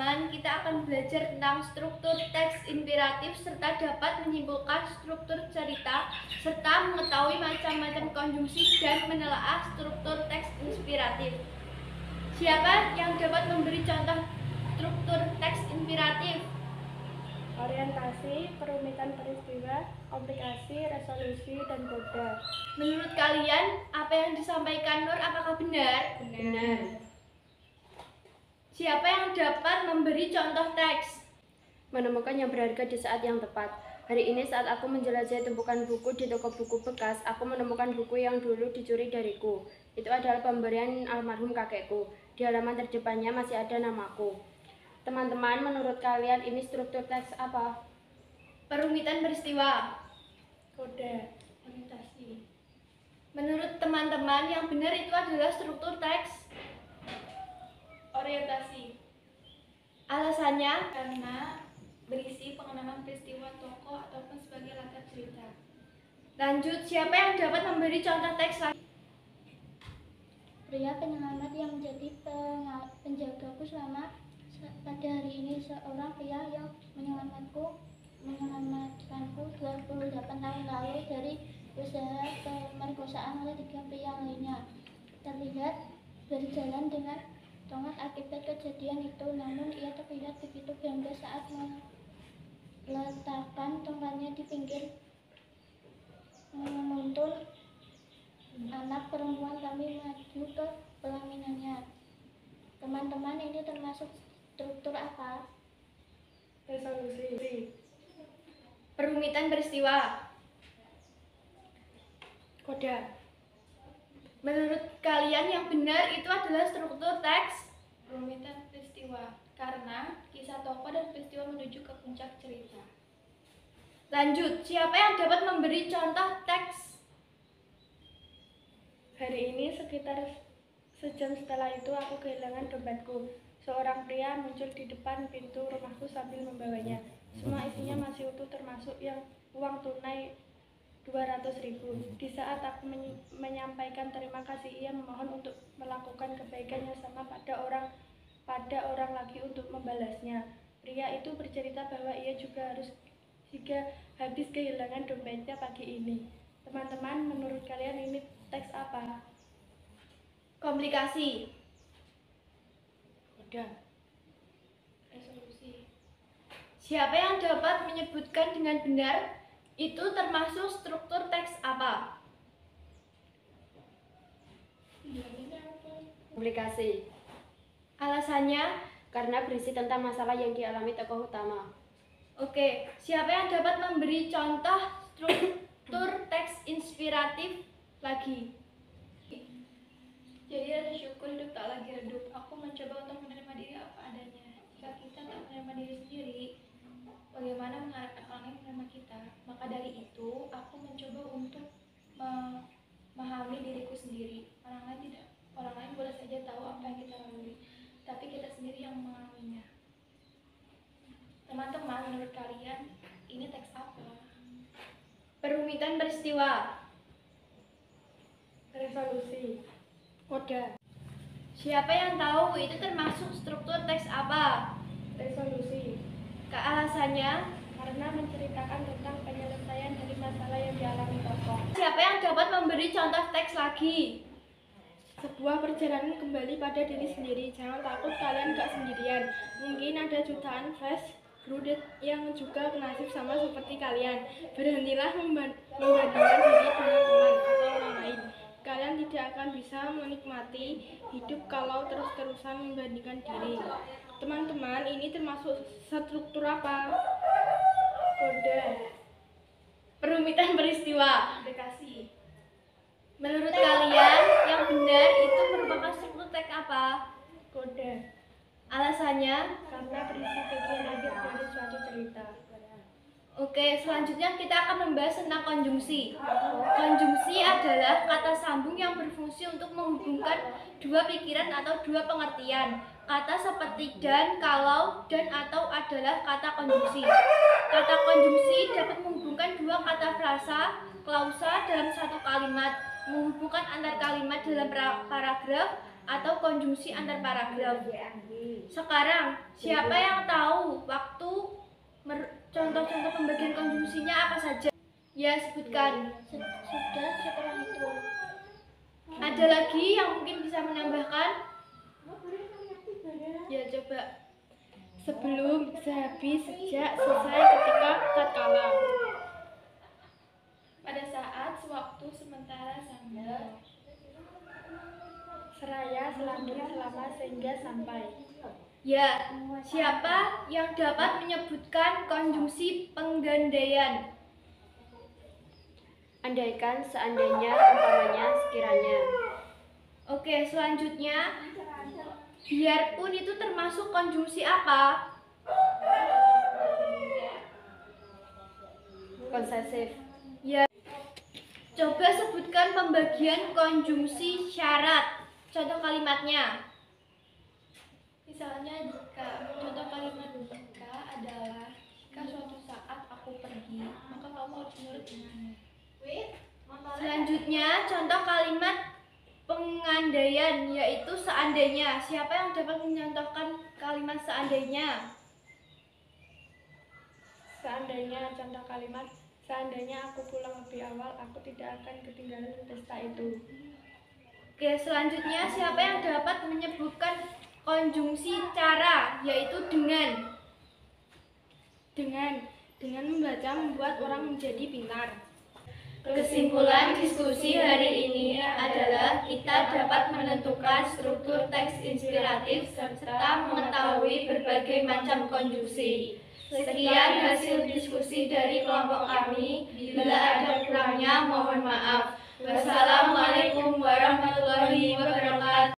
teman-teman, kita akan belajar tentang struktur teks imperatif serta dapat menyimpulkan struktur cerita serta mengetahui macam-macam konjungsi dan menelaah struktur teks imperatif. Siapa yang dapat memberi contoh struktur teks imperatif? Orientasi, perumitan peristiwa, komplikasi, resolusi, dan kode. Menurut kalian, apa yang disampaikan Nur apakah benar? Benar. Siapa yang dapat memberi contoh teks? Menemukan yang berharga di saat yang tepat. Hari ini saat aku menjelajahi tumpukan buku di toko buku bekas, aku menemukan buku yang dulu dicuri dariku. Itu adalah pemberian almarhum kakekku. Di halaman terdepannya masih ada namaku. Teman-teman, menurut kalian ini struktur teks apa? Perumitan peristiwa. Kode. Orientasi. Menurut teman-teman, yang benar itu adalah struktur teks Orientasi. Alasannya? Karena berisi pengenalan peristiwa tokoh ataupun sebagai latar cerita. Lanjut, siapa yang dapat memberi contoh teks lagi? Pria penyelamat yang menjadi penjagaku selama pada hari ini, seorang pria yang menyelamatkanku 28 tahun lalu dari usaha pemerkosaan oleh 3 pria lainnya. Terlihat berjalan dengan tongkat akibat kejadian itu, namun ia terlihat begitu bangga saat meletakkan tongkatnya di pinggir menuntun anak perempuan kami maju ke pelaminannya. Teman-teman, ini termasuk struktur apa? Resolusi. Perumitan peristiwa. Kode. Menurut kalian yang benar itu adalah struktur teks? Perumitan peristiwa. Karena kisah tokoh dan peristiwa menuju ke puncak cerita. Lanjut, siapa yang dapat memberi contoh teks? Hari ini sekitar sejam setelah itu aku kehilangan dompetku. Seorang pria muncul di depan pintu rumahku sambil membawanya. Semua isinya masih utuh termasuk yang uang tunai 200.000. Di saat aku menyampaikan terima kasih, ia memohon untuk melakukan kebaikan yang sama pada orang lagi untuk membalasnya. Pria itu bercerita bahwa ia juga habis kehilangan dompetnya pagi ini. Teman-teman, menurut kalian ini teks apa? Komplikasi. Udah. Resolusi. Siapa yang dapat menyebutkan dengan benar itu termasuk struktur teks apa? Komplikasi. Alasannya? Karena berisi tentang masalah yang dialami tokoh utama. Oke, siapa yang dapat memberi contoh struktur teks inspiratif lagi? Jadi rasa syukur hidup tak lagi redup. Aku mencoba untuk menerima diri apa adanya. Jika kita tak menerima diri sendiri, bagaimana mengharapkan orang lain menerima kita? Maka dari itu, aku mencoba untuk memahami diriku sendiri. Orang lain boleh saja tahu apa yang kita lalui, tapi kita sendiri yang mengalaminya. Teman-teman, menurut kalian ini teks apa? Perumitan peristiwa. Resolusi. Kode. Siapa yang tahu itu termasuk struktur teks apa? Resolusi. Alasannya? Karena menceritakan tentang penyelesaian dari masalah yang dialami tokoh. Siapa yang dapat memberi contoh teks lagi? Sebuah perjalanan kembali pada diri sendiri. Jangan takut, kalian gak sendirian. Mungkin ada jutaan fresh graduate yang juga nasib sama seperti kalian. Berhentilah membandingkan diri dengan teman atau orang lain. Kalian tidak akan bisa menikmati hidup kalau terus-terusan membandingkan diri. Teman-teman, ini termasuk struktur apa? Kode. Perumitan peristiwa. Aplikasi. Menurut kalian yang benar itu merupakan struktur teks apa? Kode. Alasannya? Karena berisi bagian akhir dari suatu cerita. Oke, selanjutnya kita akan membahas tentang konjungsi. Konjungsi adalah kata sambung yang berfungsi untuk menghubungkan dua pikiran atau dua pengertian. Kata seperti dan, kalau, dan, atau adalah kata konjungsi. Kata konjungsi dapat menghubungkan dua kata frasa, klausa dalam satu kalimat, menghubungkan antar kalimat dalam paragraf, atau konjungsi antar paragraf. Sekarang, siapa yang tahu waktu contoh-contoh pembagian konjungsinya apa saja? Ya, sebutkan. Sudah setelah itu. Ada lagi yang mungkin bisa menambahkan? Ya, coba. Sebelum, sehabis, sejak, selesai, ketika, tatkala. Pada saat, sewaktu, sementara, sambil. Seraya, selanjutnya, selama, sehingga, sampai. Ya, siapa yang dapat menyebutkan konjungsi penggandaian? Andaikan, seandainya, umpamanya, sekiranya. Oke, selanjutnya, biarpun itu termasuk konjungsi apa? Konsesif. Ya, coba sebutkan pembagian konjungsi syarat. Contoh kalimatnya. Misalnya contoh kalimat jika adalah jika suatu saat aku pergi, maka kamu harus menurut dengannya. Selanjutnya, contoh kalimat pengandaian, yaitu seandainya. Siapa yang dapat mencontohkan kalimat seandainya? Seandainya, contoh kalimat, seandainya aku pulang lebih awal, aku tidak akan ketinggalan pesta itu. Oke, selanjutnya siapa yang dapat menyebutkan konjungsi cara, yaitu dengan? Dengan membaca membuat orang menjadi pintar. Kesimpulan diskusi hari ini adalah kita dapat menentukan struktur teks inspiratif serta mengetahui berbagai macam konjungsi. Sekian hasil diskusi dari kelompok kami. Bila ada kurangnya, mohon maaf. Wassalamualaikum